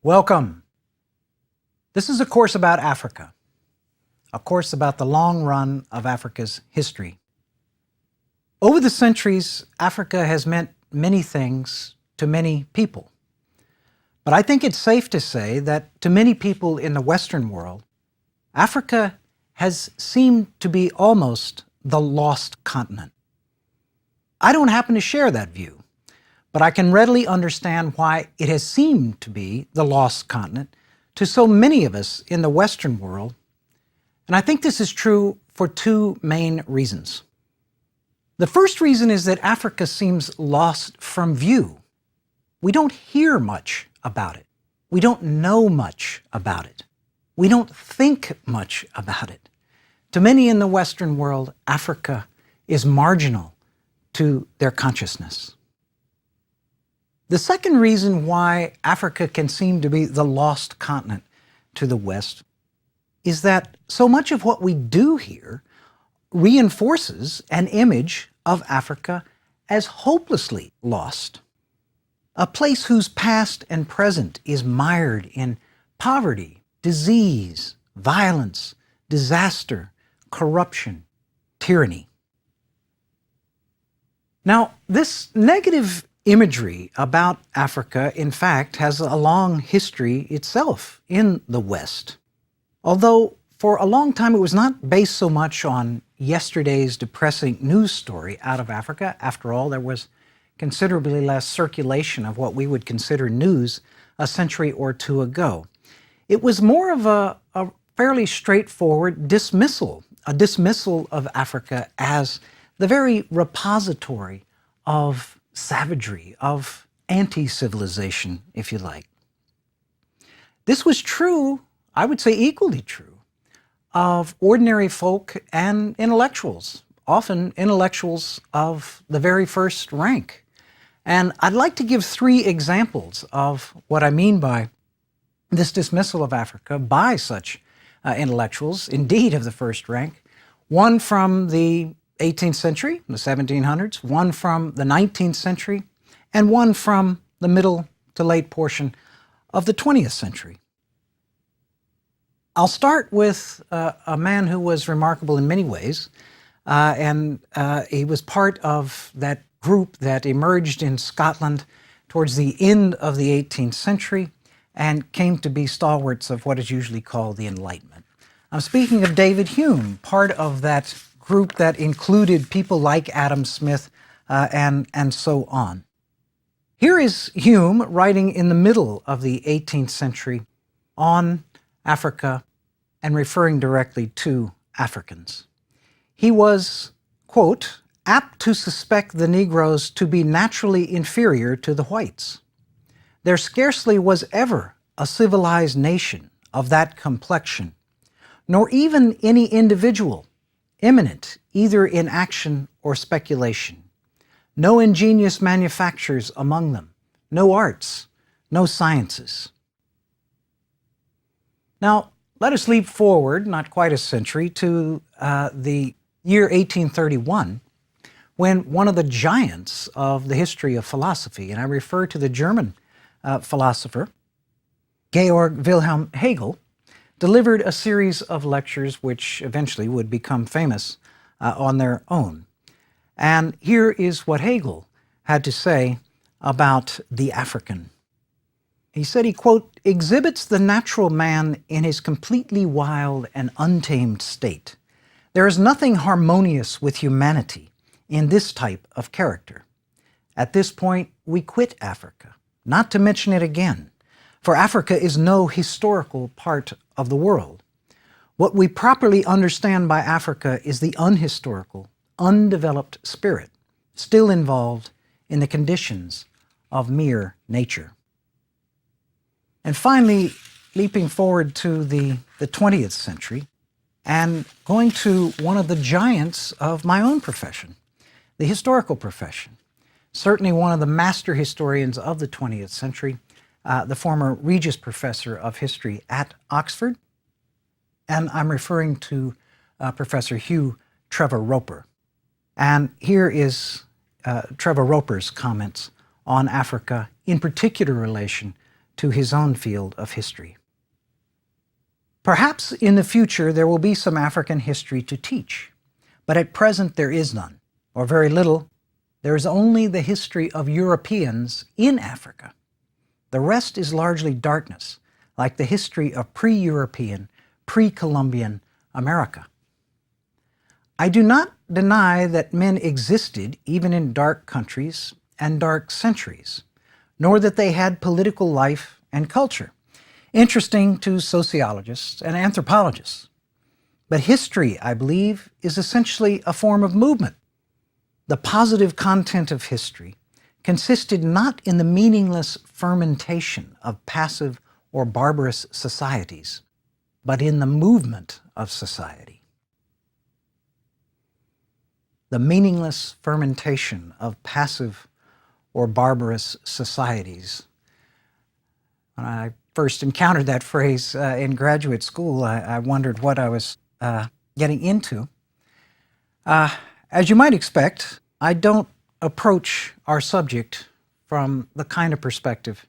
Welcome. This is a course about Africa, a course about the long run of Africa's history. Over the centuries, Africa has meant many things to many people. But I think it's safe to say that to many people in the Western world, Africa has seemed to be almost the lost continent. I don't happen to share that view, but I can readily understand why it has seemed to be the lost continent to so many of us in the Western world. And I think this is true for two main reasons. The first reason is that Africa seems lost from view. We don't hear much about it. We don't know much about it. We don't think much about it. To many in the Western world, Africa is marginal to their consciousness. The second reason why Africa can seem to be the lost continent to the West is that so much of what we do here reinforces an image of Africa as hopelessly lost. A place whose past and present is mired in poverty, disease, violence, disaster, corruption, tyranny. Now, this negative imagery about Africa, in fact, has a long history itself in the West. Although for a long time it was not based so much on yesterday's depressing news story out of Africa. After all, there was considerably less circulation of what we would consider news a century or two ago. It was more of a fairly straightforward dismissal, a dismissal of Africa as the very repository of savagery, of anti-civilization, if you like. This was true, I would say equally true, of ordinary folk and intellectuals, often intellectuals of the very first rank. And I'd like to give three examples of what I mean by this dismissal of Africa by such intellectuals, indeed of the first rank. One from the 18th century, the 1700s, one from the 19th century, and one from the middle to late portion of the 20th century. I'll start with a man who was remarkable in many ways, and he was part of that group that emerged in Scotland towards the end of the 18th century and came to be stalwarts of what is usually called the Enlightenment. I'm speaking of David Hume, part of that group that included people like Adam Smith and so on. Here is Hume writing in the middle of the 18th century on Africa and referring directly to Africans. He was, quote, apt to suspect the Negroes to be naturally inferior to the whites. There scarcely was ever a civilized nation of that complexion, nor even any individual eminent either in action or speculation. No ingenious manufactures among them, no arts, no sciences. Now, let us leap forward, not quite a century, to the year 1831, when one of the giants of the history of philosophy, and I refer to the German philosopher, Georg Wilhelm Hegel, delivered a series of lectures which eventually would become famous on their own. And here is what Hegel had to say about the African. He said he, quote, exhibits the natural man in his completely wild and untamed state. There is nothing harmonious with humanity in this type of character. At this point, we quit Africa, not to mention it again, for Africa is no historical part of the world. What we properly understand by Africa is the unhistorical, undeveloped spirit still involved in the conditions of mere nature. And finally, leaping forward to the 20th century and going to one of the giants of my own profession, the historical profession, certainly one of the master historians of the 20th century, the former Regius Professor of History at Oxford, and I'm referring to Professor Hugh Trevor Roper. And here is Trevor Roper's comments on Africa, in particular relation to his own field of history. Perhaps in the future there will be some African history to teach, but at present there is none, or very little. There is only the history of Europeans in Africa. The rest is largely darkness, like the history of pre-European, pre-Columbian America. I do not deny that men existed even in dark countries and dark centuries, nor that they had political life and culture, interesting to sociologists and anthropologists. But history, I believe, is essentially a form of movement. The positive content of history consisted not in the meaningless fermentation of passive or barbarous societies, but in the movement of society. The meaningless fermentation of passive or barbarous societies. When I first encountered that phrase in graduate school, I wondered what I was getting into. As you might expect, I don't approach our subject from the kind of perspective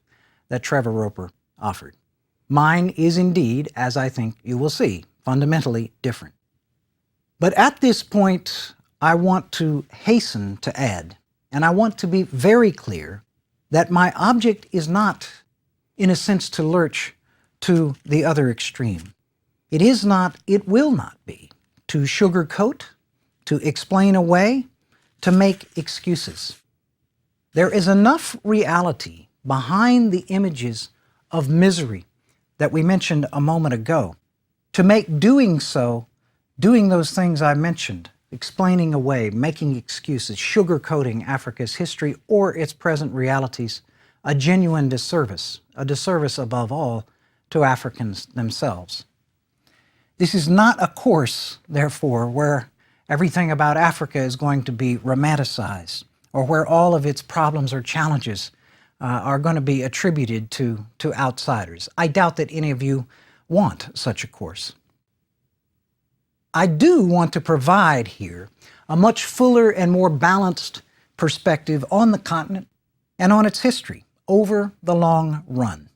that Trevor Roper offered. Mine is indeed, as I think you will see, fundamentally different. But at this point, I want to hasten to add, and I want to be very clear, that my object is not, in a sense, to lurch to the other extreme. It is not, it will not be, to sugarcoat, to explain away, to make excuses. There is enough reality behind the images of misery that we mentioned a moment ago to make doing those things I mentioned, explaining away, making excuses, sugarcoating Africa's history or its present realities, a genuine disservice, a disservice above all to Africans themselves. This is not a course, therefore, where everything about Africa is going to be romanticized, or where all of its problems or challenges are going to be attributed to outsiders. I doubt that any of you want such a course. I do want to provide here a much fuller and more balanced perspective on the continent and on its history over the long run.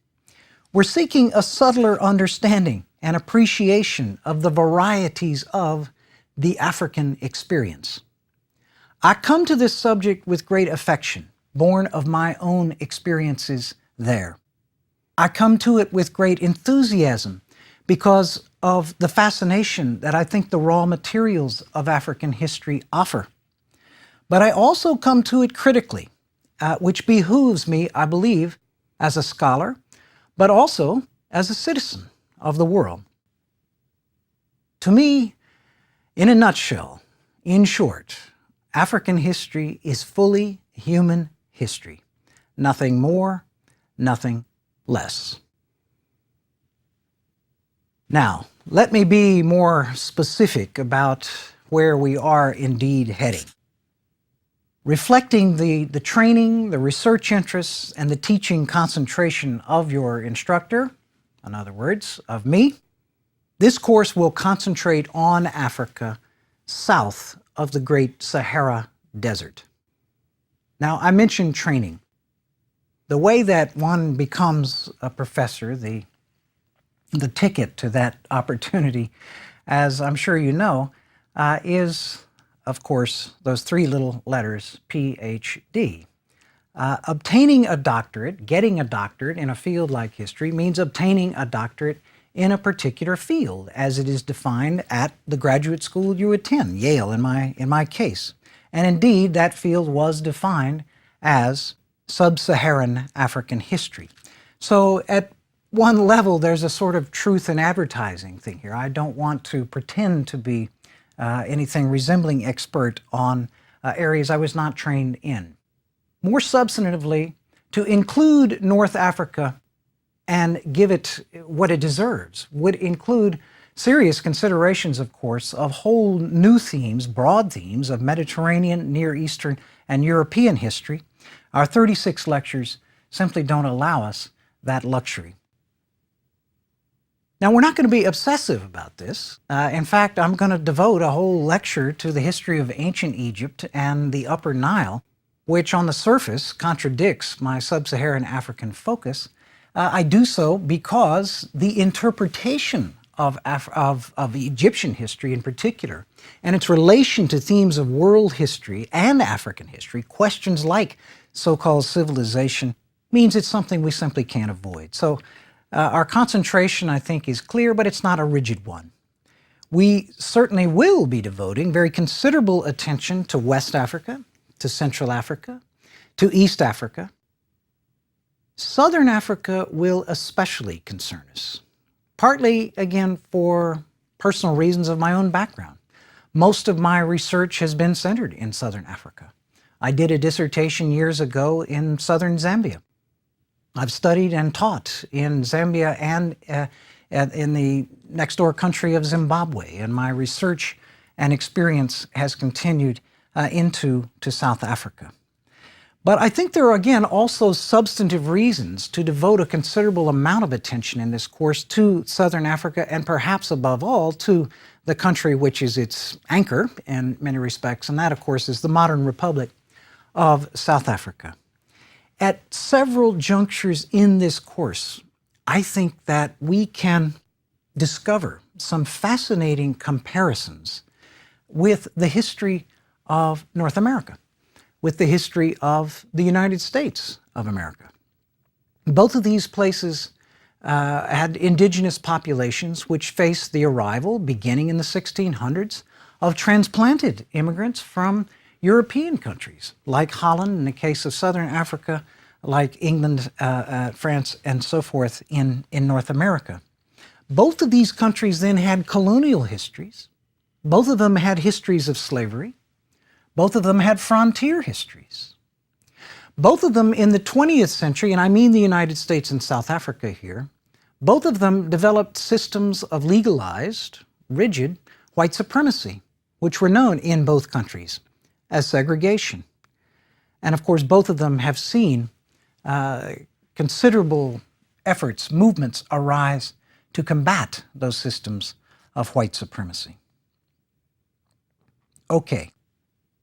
We're seeking a subtler understanding and appreciation of the varieties of the African experience. I come to this subject with great affection, born of my own experiences there. I come to it with great enthusiasm because of the fascination that I think the raw materials of African history offer. But I also come to it critically, which behooves me, I believe, as a scholar, but also as a citizen of the world. To me, in a nutshell, in short, African history is fully human history. Nothing more, nothing less. Now, let me be more specific about where we are indeed heading. Reflecting the training, the research interests, and the teaching concentration of your instructor, in other words, of me, this course will concentrate on Africa south of the Great Sahara Desert. Now, I mentioned training. The way that one becomes a professor, the ticket to that opportunity, as I'm sure you know, is, of course, those three little letters, PhD. Obtaining a doctorate, getting a doctorate in a field like history means obtaining a doctorate in a particular field, as it is defined at the graduate school you attend, Yale in my case. And indeed, that field was defined as Sub-Saharan African history. So at one level, there's a sort of truth in advertising thing here. I don't want to pretend to be anything resembling expert on areas I was not trained in. More substantively, to include North Africa and give it what it deserves would include serious considerations, of course, of whole new themes, broad themes of Mediterranean, Near Eastern, and European history. Our 36 lectures simply don't allow us that luxury. Now, we're not going to be obsessive about this. In fact, I'm going to devote a whole lecture to the history of ancient Egypt and the Upper Nile, which on the surface contradicts my sub-Saharan African focus, I do so because the interpretation of Egyptian history in particular, and its relation to themes of world history and African history, questions like so-called civilization, means it's something we simply can't avoid. So our concentration, I think, is clear, but it's not a rigid one. We certainly will be devoting very considerable attention to West Africa, to Central Africa, to East Africa. Southern Africa will especially concern us, partly, again, for personal reasons of my own background. Most of my research has been centered in Southern Africa. I did a dissertation years ago in southern Zambia. I've studied and taught in Zambia and in the next door country of Zimbabwe, and my research and experience has continued into South Africa. But I think there are, again, also substantive reasons to devote a considerable amount of attention in this course to Southern Africa, and perhaps above all to the country which is its anchor in many respects, and that, of course, is the modern Republic of South Africa. At several junctures in this course, I think that we can discover some fascinating comparisons with the history of North America, with the history of the United States of America. Both of these places had indigenous populations which faced the arrival, beginning in the 1600s, of transplanted immigrants from European countries, like Holland in the case of Southern Africa, like England, France, and so forth in North America. Both of these countries then had colonial histories. Both of them had histories of slavery. Both of them had frontier histories. Both of them in the 20th century, and I mean the United States and South Africa here, both of them developed systems of legalized, rigid white supremacy, which were known in both countries as segregation. And of course, both of them have seen considerable efforts, movements arise to combat those systems of white supremacy. Okay,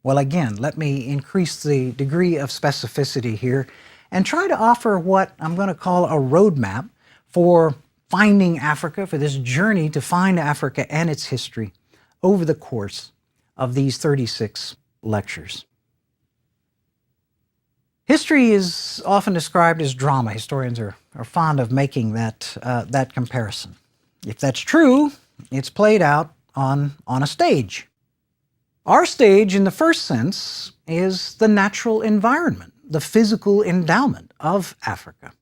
well again, let me increase the degree of specificity here and try to offer what I'm going to call a roadmap for finding Africa, for this journey to find Africa and its history over the course of these 36 lectures. History is often described as drama. Historians are fond of making that comparison. If that's true, it's played out on a stage. Our stage, in the first sense, is the natural environment, the physical endowment of Africa.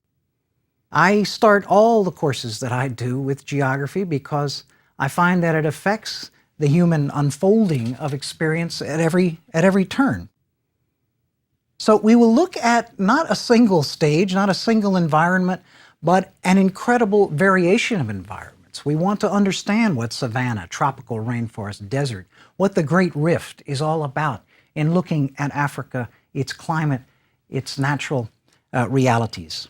I start all the courses that I do with geography because I find that it affects the human unfolding of experience at every turn. So we will look at not a single stage, not a single environment, but an incredible variation of environments. We want to understand what savanna, tropical rainforest, desert, what the Great Rift is all about in looking at Africa, its climate, its natural realities.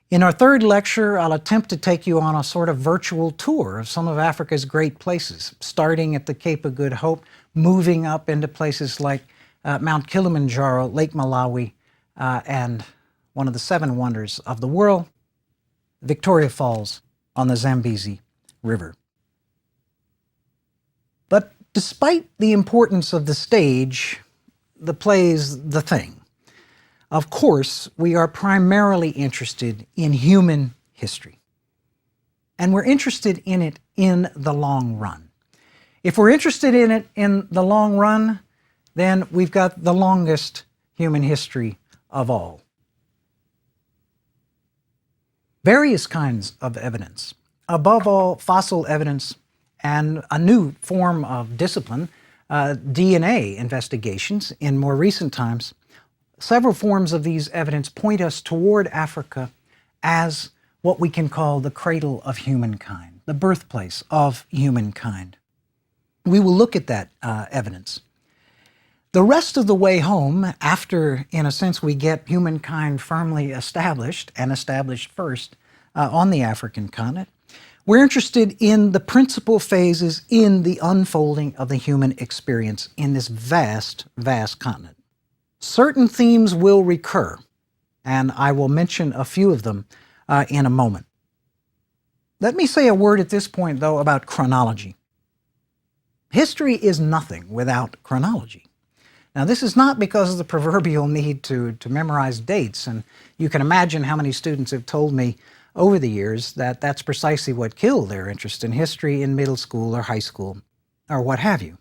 In our third lecture, I'll attempt to take you on a sort of virtual tour of some of Africa's great places, starting at the Cape of Good Hope, moving up into places like Mount Kilimanjaro, Lake Malawi, and one of the 7 wonders of the world, Victoria Falls on the Zambezi River. But despite the importance of the stage, the play's the thing. Of course, we are primarily interested in human history. And we're interested in it in the long run. If we're interested in it in the long run, then we've got the longest human history of all. Various kinds of evidence, above all fossil evidence and a new form of discipline, DNA investigations in more recent times, several forms of these evidence point us toward Africa as what we can call the cradle of humankind, the birthplace of humankind. We will look at that evidence. The rest of the way home, after, in a sense, we get humankind firmly established, and established first on the African continent, we're interested in the principal phases in the unfolding of the human experience in this vast, vast continent. Certain themes will recur, and I will mention a few of them in a moment. Let me say a word at this point, though, about chronology. History is nothing without chronology. Now, this is not because of the proverbial need to memorize dates, and you can imagine how many students have told me over the years that that's precisely what killed their interest in history in middle school or high school, or what have you.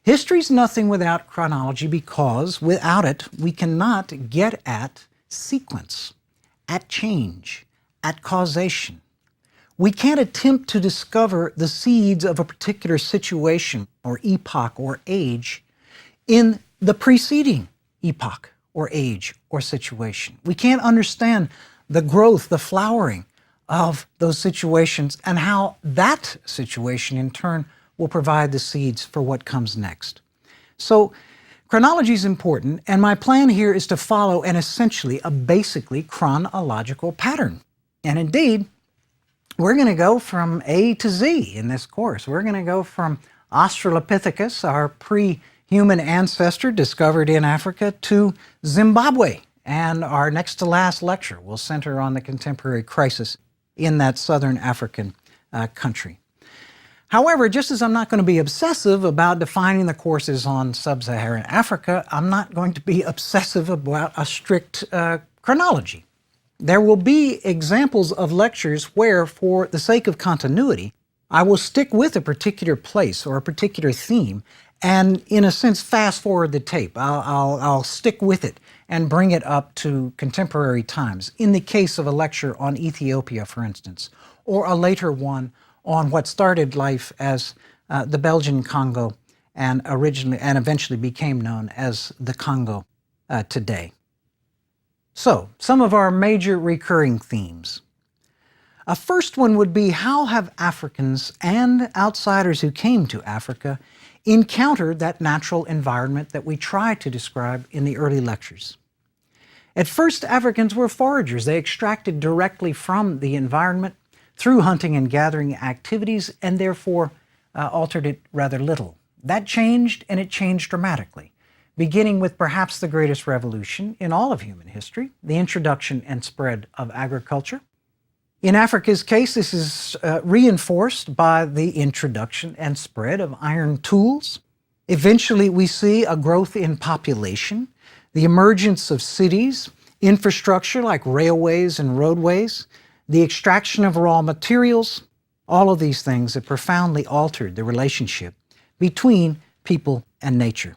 History's nothing without chronology because without it, we cannot get at sequence, at change, at causation. We can't attempt to discover the seeds of a particular situation or epoch or age in the preceding epoch or age or situation. We can't understand the growth, the flowering of those situations and how that situation in turn will provide the seeds for what comes next. So chronology is important, and my plan here is to follow a basically chronological pattern. And indeed, we're going to go from A to Z in this course. We're going to go from Australopithecus, our pre-human ancestor discovered in Africa, to Zimbabwe. And our next to last lecture will center on the contemporary crisis in that southern African country. However, just as I'm not going to be obsessive about defining the courses on sub-Saharan Africa, I'm not going to be obsessive about a strict chronology. There will be examples of lectures where, for the sake of continuity, I will stick with a particular place or a particular theme and, in a sense, fast forward the tape. I'll stick with it and bring it up to contemporary times. In the case of a lecture on Ethiopia, for instance, or a later one on what started life as the Belgian Congo and eventually became known as the Congo today. So, some of our major recurring themes. A first one would be, how have Africans and outsiders who came to Africa encountered that natural environment that we try to describe in the early lectures? At first, Africans were foragers. They extracted directly from the environment through hunting and gathering activities, and therefore altered it rather little. That changed, and it changed dramatically, beginning with perhaps the greatest revolution in all of human history, the introduction and spread of agriculture. In Africa's case, this is reinforced by the introduction and spread of iron tools. Eventually, we see a growth in population, the emergence of cities, infrastructure like railways and roadways, the extraction of raw materials. All of these things have profoundly altered the relationship between people and nature.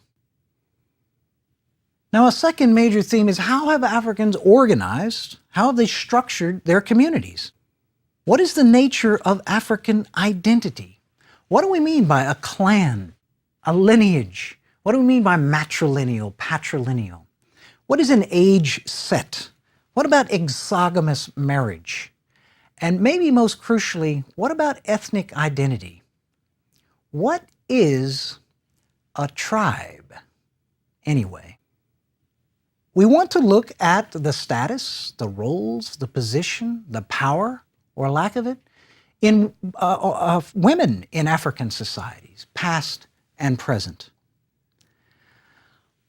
Now, a second major theme is, how have Africans organized, how have they structured their communities? What is the nature of African identity? What do we mean by a clan, a lineage? What do we mean by matrilineal, patrilineal? What is an age set? What about exogamous marriage? And maybe most crucially, what about ethnic identity? What is a tribe, anyway? We want to look at the status, the roles, the position, the power, or lack of it, of women in African societies, past and present.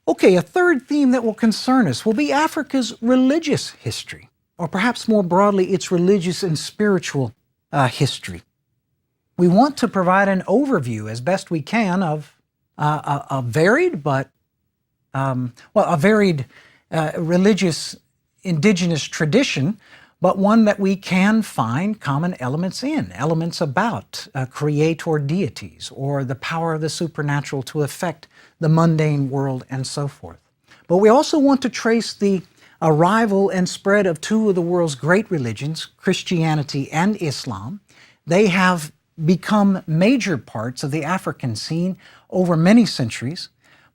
Okay, a third theme that will concern us will be Africa's religious history, or perhaps more broadly, its religious and spiritual history. We want to provide an overview as best we can of a varied religious indigenous tradition, but one that we can find common elements in, elements about creator deities or the power of the supernatural to affect the mundane world and so forth. But we also want to trace the arrival and spread of two of the world's great religions, Christianity and Islam. They have become major parts of the African scene over many centuries,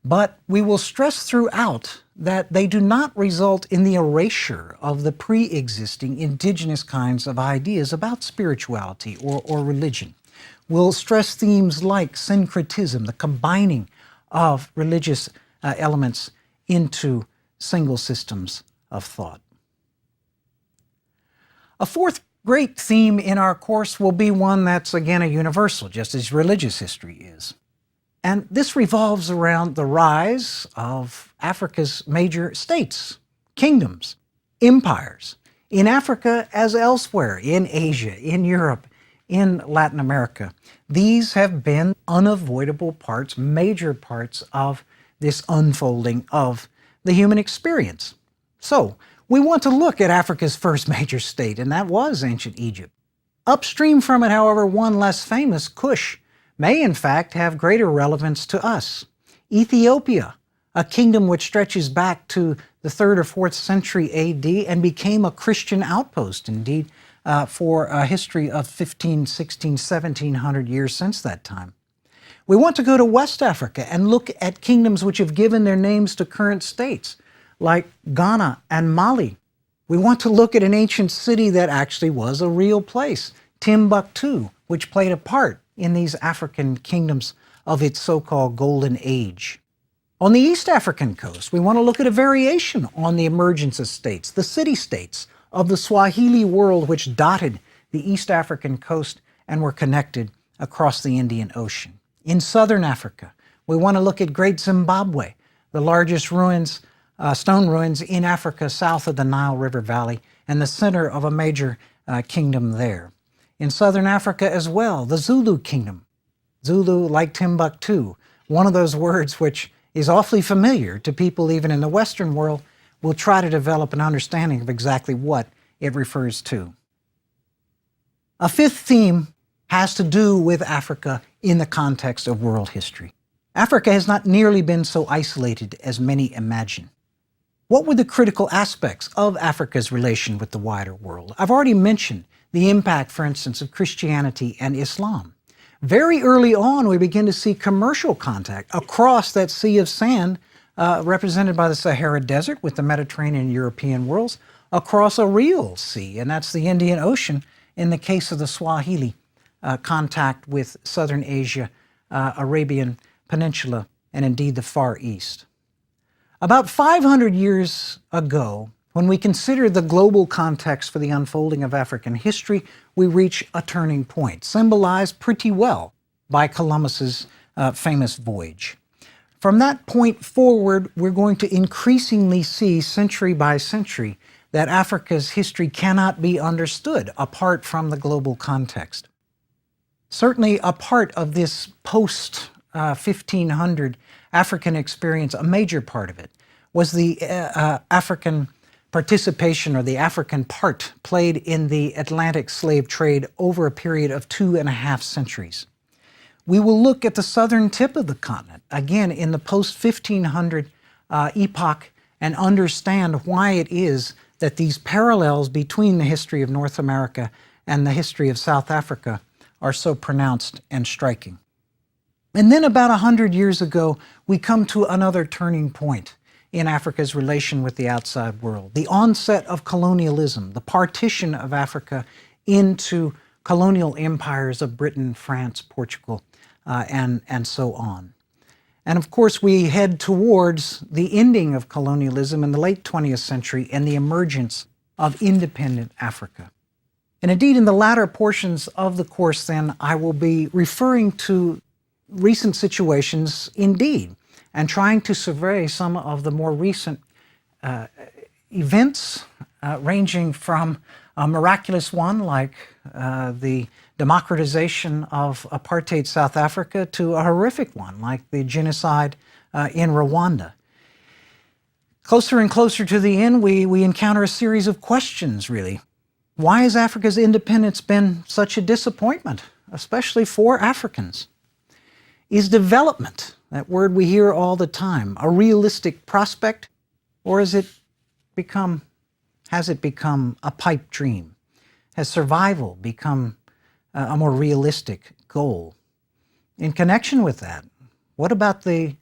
but we will stress throughout that they do not result in the erasure of the pre-existing indigenous kinds of ideas about spirituality or religion. We'll stress themes like syncretism, the combining of religious elements into single systems of thought. A fourth great theme in our course will be one that's, again, a universal, just as religious history is. And this revolves around the rise of Africa's major states, kingdoms, empires, in Africa as elsewhere, in Asia, in Europe, in Latin America. These have been unavoidable parts, major parts of this unfolding of the human experience. So, we want to look at Africa's first major state, and that was ancient Egypt. Upstream from it, however, one less famous, Kush, may in fact have greater relevance to us. Ethiopia, a kingdom which stretches back to the 3rd or 4th century AD and became a Christian outpost, indeed, for a history of 15, 16, 1700 years since that time. We want to go to West Africa and look at kingdoms which have given their names to current states, like Ghana and Mali. We want to look at an ancient city that actually was a real place, Timbuktu, which played a part in these African kingdoms of its so-called Golden Age. On the East African coast, we want to look at a variation on the emergence of states, the city-states of the Swahili world which dotted the East African coast and were connected across the Indian Ocean. In southern Africa, we want to look at Great Zimbabwe, the largest ruins, stone ruins in Africa south of the Nile River Valley and the center of a major kingdom there. In southern Africa as well, the Zulu kingdom. Zulu, like Timbuktu, one of those words which is awfully familiar to people even in the Western world. We'll try to develop an understanding of exactly what it refers to. A fifth theme has to do with Africa in the context of world history. Africa has not nearly been so isolated as many imagine. What were the critical aspects of Africa's relation with the wider world? I've already mentioned the impact, for instance, of Christianity and Islam. Very early on, we begin to see commercial contact across that sea of sand represented by the Sahara Desert with the Mediterranean and European worlds, across a real sea, and that's the Indian Ocean in the case of the Swahili, contact with Southern Asia, Arabian Peninsula, and indeed the Far East. About 500 years ago, when we consider the global context for the unfolding of African history, we reach a turning point, symbolized pretty well by Columbus's famous voyage. From that point forward, we're going to increasingly see, century by century, that Africa's history cannot be understood apart from the global context. Certainly a part of this post-1500 African experience, a major part of it, was the African participation or the African part played in the Atlantic slave trade over a period of 2.5 centuries. We will look at the southern tip of the continent, again in the post-1500 epoch, and understand why it is that these parallels between the history of North America and the history of South Africa are so pronounced and striking. And then about 100 years ago, we come to another turning point in Africa's relation with the outside world. The onset of colonialism, the partition of Africa into colonial empires of Britain, France, Portugal, and so on. And of course, we head towards the ending of colonialism in the late 20th century and the emergence of independent Africa. And indeed, in the latter portions of the course then, I will be referring to recent situations indeed, and trying to survey some of the more recent events, ranging from a miraculous one like the democratization of apartheid South Africa to a horrific one like the genocide in Rwanda. Closer and closer to the end, we encounter a series of questions, really. Why has Africa's independence been such a disappointment, especially for Africans? Is development, that word we hear all the time, a realistic prospect, or has it become a pipe dream? Has survival become a more realistic goal? In connection with that, what about the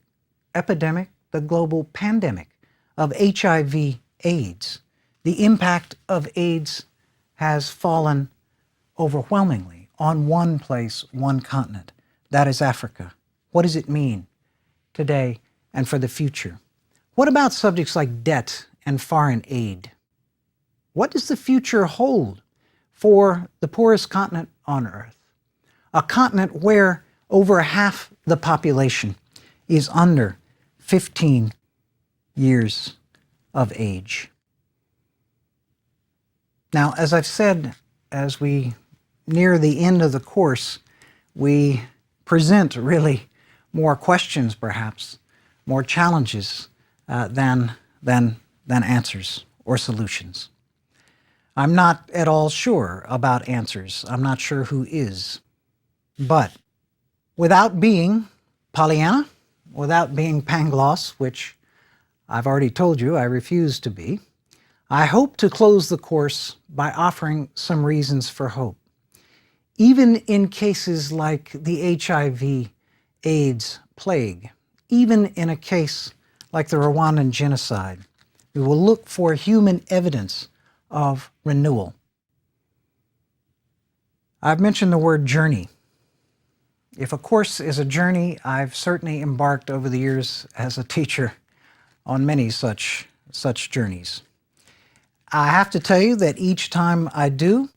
epidemic, the global pandemic of HIV/AIDS? The impact of AIDS has fallen overwhelmingly on one place, one continent. That is Africa. What does it mean today and for the future? What about subjects like debt and foreign aid? What does the future hold for the poorest continent on Earth? A continent where over half the population is under 15 years of age. Now, as I've said, as we near the end of the course, we present really more questions, perhaps, more challenges than answers or solutions. I'm not at all sure about answers. I'm not sure who is. But without being Pollyanna, without being Pangloss, which I've already told you I refuse to be, I hope to close the course by offering some reasons for hope. Even in cases like the HIV/AIDS plague, even in a case like the Rwandan genocide, we will look for human evidence of renewal. I've mentioned the word journey. If a course is a journey, I've certainly embarked over the years as a teacher on many such journeys. I have to tell you that each time I do,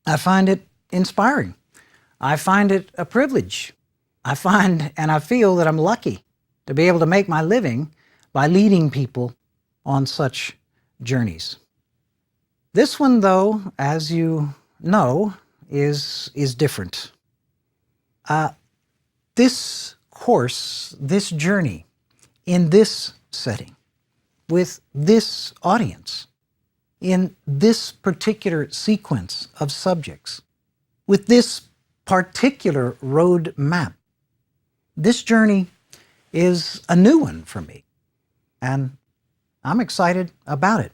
I find it inspiring. I find it a privilege. I find and I feel that I'm lucky to be able to make my living by leading people on such journeys. This one, though, as you know, is different. This course, this journey, in this setting, with this audience, in this particular sequence of subjects, with this particular road map, this journey is a new one for me, and I'm excited about it.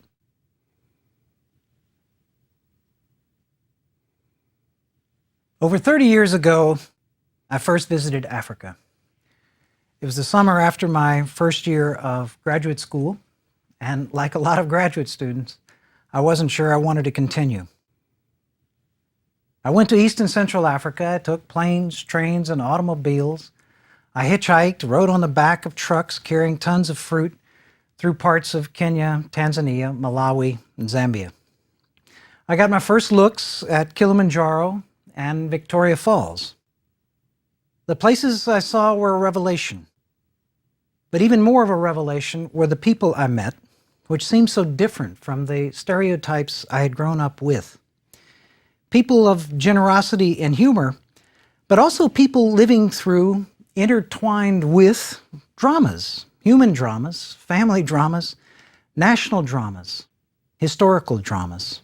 Over 30 years ago, I first visited Africa. It was the summer after my first year of graduate school, and like a lot of graduate students, I wasn't sure I wanted to continue. I went to East and Central Africa. I took planes, trains, and automobiles. I hitchhiked, rode on the back of trucks carrying tons of fruit through parts of Kenya, Tanzania, Malawi, and Zambia. I got my first looks at Kilimanjaro and Victoria Falls. The places I saw were a revelation. But even more of a revelation were the people I met, which seemed so different from the stereotypes I had grown up with. People of generosity and humor, but also people living through, intertwined with dramas, human dramas, family dramas, national dramas, historical dramas.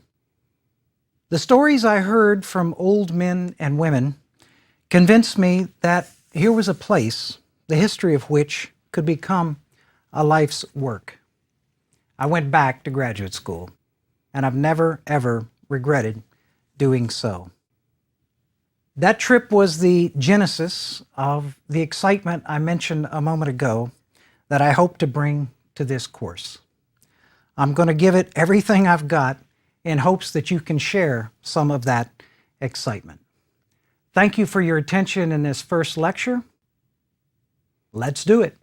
The stories I heard from old men and women convinced me that here was a place, the history of which could become a life's work. I went back to graduate school, and I've never, ever regretted doing so. That trip was the genesis of the excitement I mentioned a moment ago that I hope to bring to this course. I'm going to give it everything I've got in hopes that you can share some of that excitement. Thank you for your attention in this first lecture. Let's do it.